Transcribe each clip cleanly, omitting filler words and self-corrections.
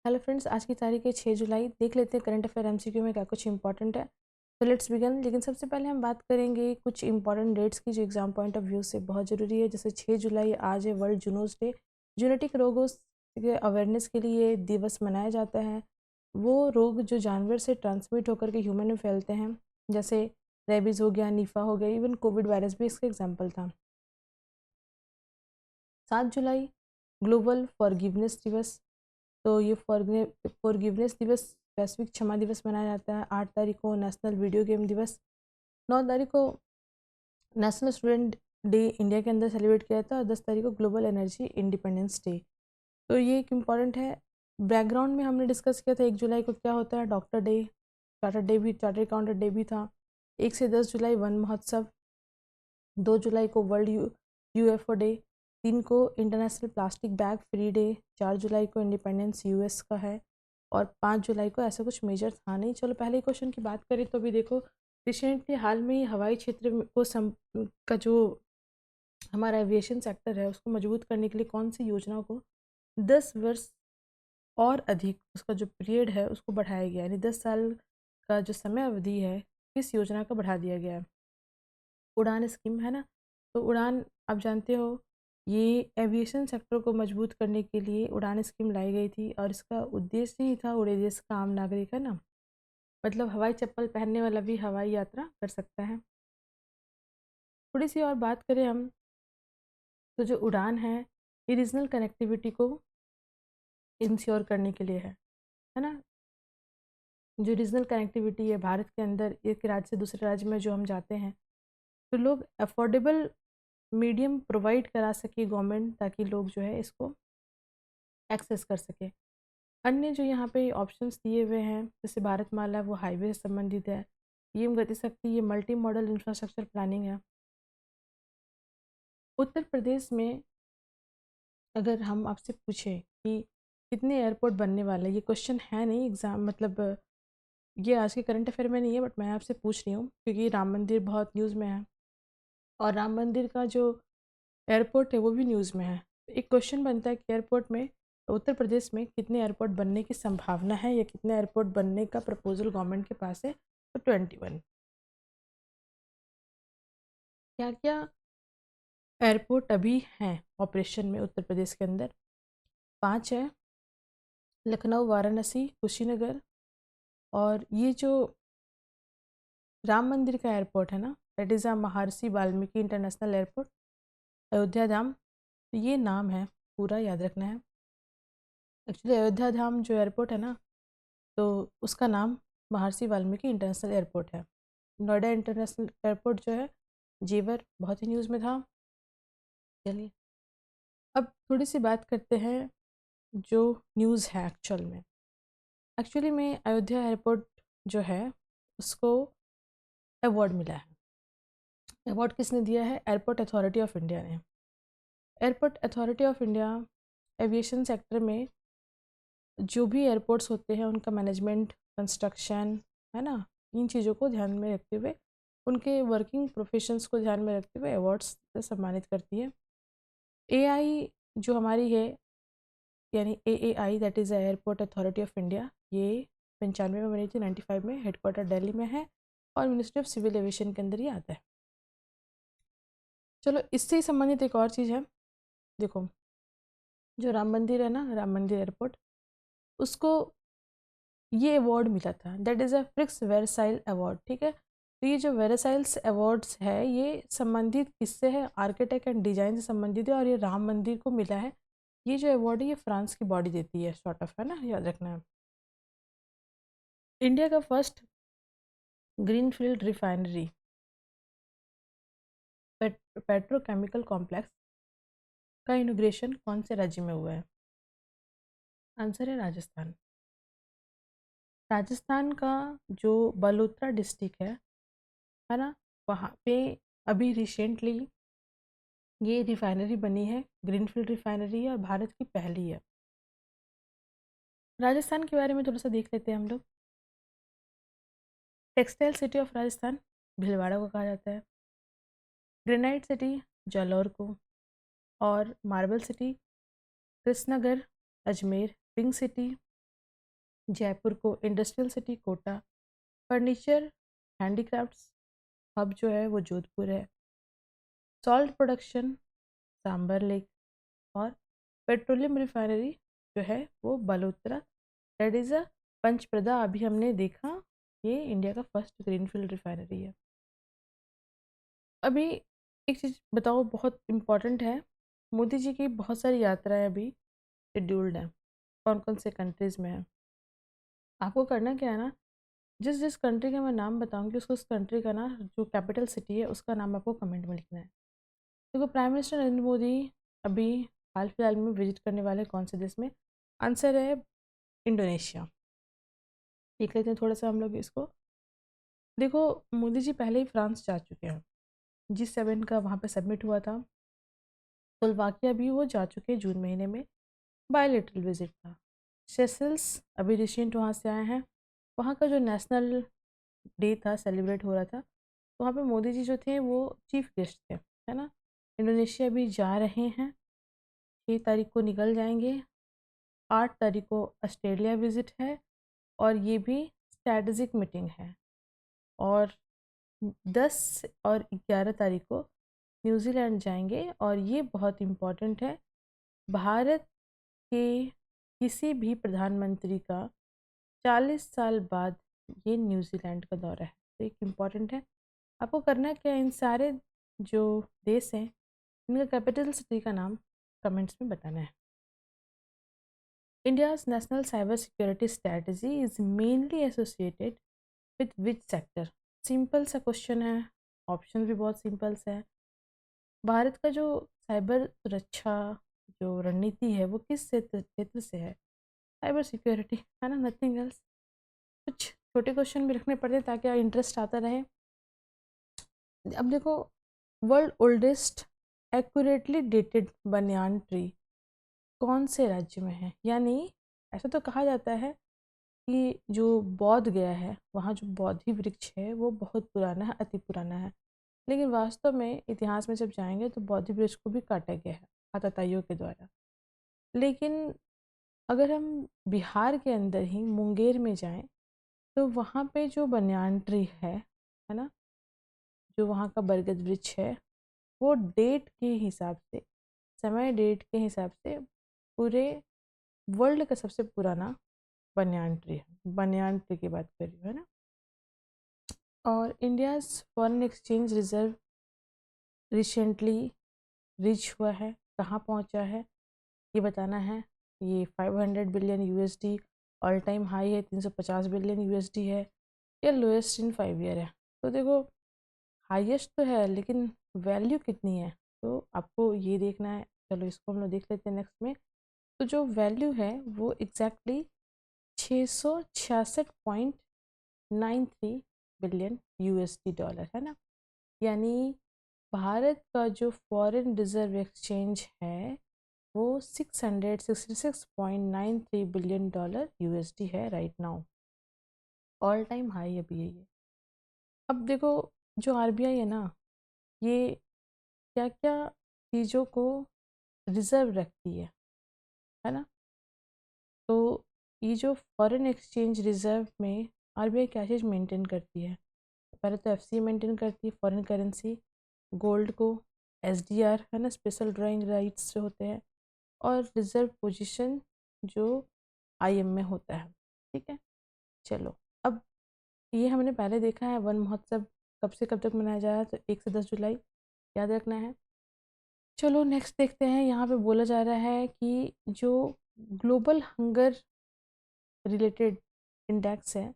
Hello friends, आज की तारीख है 6 जुलाई। देख लेते हैं करंट अफेयर एमसीक्यू में क्या कुछ इंपॉर्टेंट है। तो लेट्स बिगन। लेकिन सबसे पहले हम बात करेंगे कुछ इंपॉर्टेंट डेट्स की जो एग्जाम पॉइंट ऑफ व्यू से बहुत ज़रूरी है। जैसे 6 जुलाई आज है वर्ल्ड जूनोस डे। जेनेटिक रोगों के अवेयरनेस के लिए दिवस मनाया जाता है। वो रोग जो जानवर से ट्रांसमिट होकर के ह्यूमन में फैलते हैं, जैसे रेबीज़ हो गया, निफा हो गया, इवन कोविड वायरस भी इसका एग्जाम्पल था। 7 जुलाई ग्लोबल फॉरगिवनेस दिवस। तो ये फॉरगिवनेस दिवस, वैश्विक क्षमा दिवस मनाया जाता है। 8 तारीख को नेशनल वीडियो गेम दिवस। 9 तारीख को नेशनल स्टूडेंट डे इंडिया के अंदर सेलिब्रेट किया था। और 10 तारीख को ग्लोबल एनर्जी इंडिपेंडेंस डे। तो ये एक इम्पॉर्टेंट है। बैकग्राउंड में हमने डिस्कस किया था 1 जुलाई को क्या होता है, डॉक्टर डे, चार्टर डे भी, चार्टर अकाउंटेंट डे भी था। 1 से 10 जुलाई वन महोत्सव। 2 जुलाई को वर्ल्ड यूएफओ डे। 3 को international plastic bag free day. 4 जुलाई को इंडिपेंडेंस यूएस का है। और 5 जुलाई को ऐसा कुछ मेजर था नहीं। चलो पहले क्वेश्चन की बात करें तो भी देखो, रिसेंटली हाल में ही हवाई क्षेत्र को का जो हमारा एविएशन सेक्टर है उसको मजबूत करने के लिए कौन सी योजना को 10 वर्ष और अधिक उसका जो पीरियड है उसको बढ़ाया गया, यानी 10 साल का जो समय अवधि है किस योजना का बढ़ा दिया गया है। उड़ान स्कीम है ना। तो उड़ान, आप जानते हो, ये एविएशन सेक्टर को मजबूत करने के लिए उड़ान स्कीम लाई गई थी। और इसका उद्देश्य ही था उड़े देश का आम नागरिक, है ना, मतलब हवाई चप्पल पहनने वाला भी हवाई यात्रा कर सकता है। थोड़ी सी और बात करें हम, तो जो उड़ान है ये रीजनल कनेक्टिविटी को इंश्योर करने के लिए है ना। जो रीजनल कनेक्टिविटी है भारत के अंदर, एक राज्य से दूसरे राज्य में जो हम जाते हैं तो लोग अफोर्डेबल मीडियम प्रोवाइड करा सके गवर्नमेंट, ताकि लोग जो है इसको एक्सेस कर सके। अन्य जो यहाँ पे ऑप्शंस दिए हुए हैं, जैसे भारतमाला, वो हाईवे से संबंधित है। पीएम गति शक्ति, ये मल्टी मॉडल इंफ्रास्ट्रक्चर प्लानिंग है। उत्तर प्रदेश में अगर हम आपसे पूछें कि कितने एयरपोर्ट बनने वाले, ये क्वेश्चन है नहीं एग्जाम, मतलब ये आज के करंट अफेयर में नहीं है, बट मैं आपसे पूछ रही हूँ क्योंकि राम मंदिर बहुत न्यूज़ में है और राम मंदिर का जो एयरपोर्ट है वो भी न्यूज़ में है। एक क्वेश्चन बनता है कि एयरपोर्ट में उत्तर प्रदेश में कितने एयरपोर्ट बनने की संभावना है या कितने एयरपोर्ट बनने का प्रपोजल गवर्नमेंट के पास है। तो 21। क्या क्या एयरपोर्ट अभी हैं ऑपरेशन में उत्तर प्रदेश के अंदर? 5 है, लखनऊ, वाराणसी, कुशीनगर। और ये जो राम मंदिर का एयरपोर्ट है ना, that is Maharshi Valmiki international airport, Ayodhya धाम। तो ये नाम है, पूरा याद रखना है। एक्चुअली अयोध्या धाम जो एयरपोर्ट है ना, तो उसका नाम महर्षि वाल्मीकि इंटरनेशनल एयरपोर्ट है। नोएडा इंटरनेशनल एयरपोर्ट जो है, जेवर, बहुत ही न्यूज़ में था। चलिए अब थोड़ी सी बात करते हैं जो न्यूज़ है एक्चुअली में अयोध्या एयरपोर्ट जो है उसको अवार्ड मिला है। अवार्ड किसने दिया है? एयरपोर्ट अथॉरिटी ऑफ इंडिया ने। Airport authority of India aviation sector में जो भी एयरपोर्ट्स होते हैं उनका मैनेजमेंट, कंस्ट्रक्शन, है ना, इन चीज़ों को ध्यान में रखते हुए, उनके वर्किंग प्रोफेशंस को ध्यान में रखते हुए अवार्ड्स से सम्मानित करती है। एआई जो हमारी है, यानी AAI, that is airport authority of India, ये 95 में बनी थी, 95 में, हेडक्वार्टर दिल्ली में है और मिनिस्ट्री ऑफ सिविल एविएशन के अंदर ही आता है। चलो इससे ही संबंधित एक और चीज़ है, देखो जो राम मंदिर है ना, राम मंदिर एयरपोर्ट, उसको ये अवार्ड मिला था, that is a Prix Versailles award. ठीक है, तो ये जो वेरसाइल्स अवार्ड्स है ये संबंधित किससे है? आर्किटेक्ट एंड डिजाइन से संबंधित है और ये राम मंदिर को मिला है। ये जो अवार्ड है ये फ्रांस की बॉडी देती है, सॉर्ट ऑफ, है ना, याद रखना है। इंडिया का first greenfield refinery, petrochemical complex का इनोग्रेशन कौन से राज्य में हुआ है? आंसर है राजस्थान। राजस्थान का जो बलोत्रा डिस्ट्रिक्ट है ना, वहाँ पे अभी रिसेंटली ये रिफाइनरी बनी है, ग्रीनफील्ड रिफाइनरी है और भारत की पहली है। राजस्थान के बारे में थोड़ा सा देख लेते हैं हम लोग। Textile city of Rajasthan Bhilwara को कहा जाता है। ग्रेनाइट सिटी जालौर को। और marble city Krishnanagar, Ajmer. Pink city Jaipur को industrial city Kota, furniture handicrafts hub जो है वो जोधपुर है, सॉल्ट प्रोडक्शन सांबर लेक, और पेट्रोलियम रिफाइनरी जो है वो बलोत्रा, दैट इज़ अ पंचप्रदा। अभी हमने देखा ये इंडिया का फर्स्ट ग्रीनफील्ड रिफाइनरी है। अभी एक चीज़ बताओ बहुत इम्पॉर्टेंट है, मोदी जी की बहुत सारी यात्राएं अभी शेड्यूल्ड हैं, कौन कौन से कंट्रीज़ में है। आपको करना क्या है ना, जिस जिस कंट्री का मैं नाम बताऊंगी उसको उस कंट्री का ना जो कैपिटल सिटी है उसका नाम आपको कमेंट में लिखना है। देखो प्राइम मिनिस्टर नरेंद्र मोदी अभी हाल फिलहाल में विजिट करने वाले कौन से देश में, आंसर है इंडोनेशिया। देख लेते हैं थोड़ा सा हम लोग इसको। देखो मोदी जी पहले ही फ्रांस जा चुके हैं, G7 का वहाँ पे सबमिट हुआ था, स्लोवाकिया भी वो जा चुके हैं जून महीने में, बायलेटरल विजिट था। सेशल्स अभी रिसेंट वहाँ से आए हैं, वहाँ का जो नेशनल डे था सेलिब्रेट हो रहा था, तो वहाँ पे मोदी जी जो थे वो चीफ गेस्ट थे, है ना। इंडोनेशिया भी जा रहे हैं, 6 तारीख को निकल जाएंगे, 8 तारीख को ऑस्ट्रेलिया विजिट है, और ये भी स्ट्रैटेजिक मीटिंग है, और 10 और 11 तारीख को न्यूजीलैंड जाएंगे। और ये बहुत इम्पॉर्टेंट है, भारत के किसी भी प्रधानमंत्री का 40 साल बाद ये न्यूजीलैंड का दौरा है, तो एक इम्पॉर्टेंट है। आपको करना क्या है, इन सारे जो देश हैं इनका कैपिटल सिटी का नाम कमेंट्स में बताना है। India's national cyber security strategy is mainly associated with which sector. Simple सा क्वेश्चन है, ऑप्शन भी बहुत सिंपल सा है। भारत का जो साइबर सुरक्षा जो रणनीति है वो किस क्षेत्र से है, साइबर सिक्योरिटी, है ना, नथिंग एल्स। कुछ छोटे क्वेश्चन भी रखने पड़ते हैं ताकि इंटरेस्ट आता रहे। अब देखो, world oldest accurately dated banyan tree कौन से राज्य में है, यानी ऐसा तो कहा जाता है कि जो बौद्ध गया है वहाँ जो बौद्धि वृक्ष है वो बहुत पुराना है, अति पुराना है, लेकिन वास्तव में इतिहास में जब जाएंगे तो बौद्धि वृक्ष को भी काटा गया है आतताइयों के द्वारा। लेकिन अगर हम बिहार के अंदर ही मुंगेर में जाएं तो वहाँ पे जो बनियान ट्री है ना, जो वहाँ का बरगद वृक्ष है, वो डेट के हिसाब से, समय डेट के हिसाब से पूरे वर्ल्ड का सबसे पुराना बनियान ट्री है। बनियान ट्री की बात कर रही हूँ, है ना। और India's foreign exchange reserve recently reach हुआ है, कहाँ पहुँचा है ये बताना है। ये 500 billion USD all time high है, 350 बिलियन यूएसडी है, या लोएस्ट इन 5 ईयर है। तो देखो हाईएस्ट तो है लेकिन वैल्यू कितनी है तो आपको ये देखना है। चलो इसको हम लोग देख लेते हैं नेक्स्ट में। तो जो वैल्यू है वो एग्जैक्टली 666.93 बिलियन यूएसडी डॉलर है ना। यानी भारत का जो फॉरेन रिजर्व एक्सचेंज है वो 666.93 बिलियन डॉलर यूएसडी है right now, all time high अभी है ये। अब देखो जो आरबीआई है ना, ये क्या क्या चीज़ों को रिजर्व रखती है ना। तो ये जो फॉरेन एक्सचेंज रिजर्व में आरबीआई क्या चीज़ मेंटेन करती है, पहले तो एफसी मेंटेन करती है फॉरेन करेंसी, गोल्ड को, एसडीआर है ना, स्पेशल ड्राइंग राइट्स जो होते हैं, और रिजर्व पोजीशन जो आईएम में होता है, ठीक है। चलो अब ये हमने पहले देखा है वन महोत्सव कब से कब तक मनाया जा रहा है, तो 1 से 10 जुलाई याद रखना है। चलो नेक्स्ट देखते हैं, यहाँ पे बोला जा रहा है कि जो ग्लोबल हंगर रिलेटेड इंडेक्स है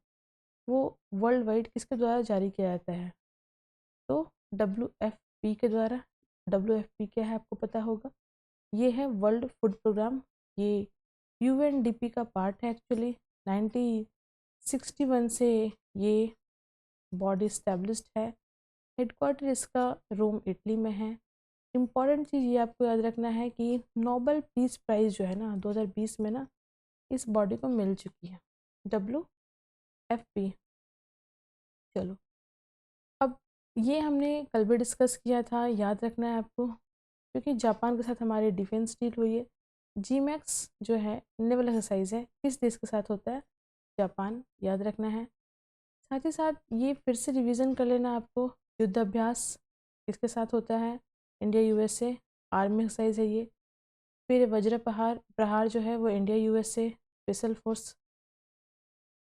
वो वर्ल्ड वाइड किसके द्वारा जारी किया जाता है, तो WFP के द्वारा। WFP क्या है आपको पता होगा, ये है वर्ल्ड फूड प्रोग्राम, ये UNDP का पार्ट है एक्चुअली। 1961 से ये बॉडी इस्टेब्लिश्ड है, हेडक्वार्टर इसका रोम इटली में है। इम्पॉर्टेंट चीज़ ये आपको याद रखना है कि नोबेल पीस प्राइज़ जो है ना 2020 में ना इस बॉडी को मिल चुकी है, WFP। चलो अब ये हमने कल भी डिस्कस किया था, याद रखना है आपको, क्योंकि जापान के साथ हमारी डिफेंस डील हुई है। जी मैक्स जो है नेवल एक्सरसाइज है किस देश के साथ होता है, जापान याद रखना है। साथ ही साथ ये फिर से रिवीजन कर लेना आपको, युद्ध अभ्यास इसके साथ होता है, इंडिया यूएसए आर्मी एक्सरसाइज है ये। फिर वज्र प्रहार जो है वो India USA special force.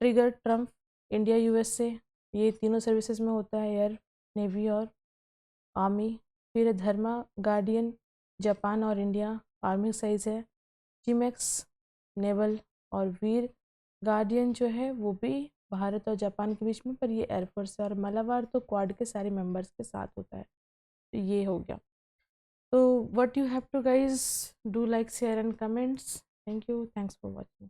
Trigger Trump India USA, ये तीनों सर्विसेज में होता है, एयर नेवी और आर्मी। फिर धर्मा गार्डियन जापान और इंडिया आर्मी एक्सरसाइज है। जिमैक्स नेवल, और वीर गार्डियन जो है वो भी भारत और जापान के बीच में, पर ये एयरफोर्स है। और मलाबार तो क्वाड के सारे मेंबर्स के साथ होता है। तो ये हो गया। तो what you have to guys do like share and comments. Thank you, thanks for watching.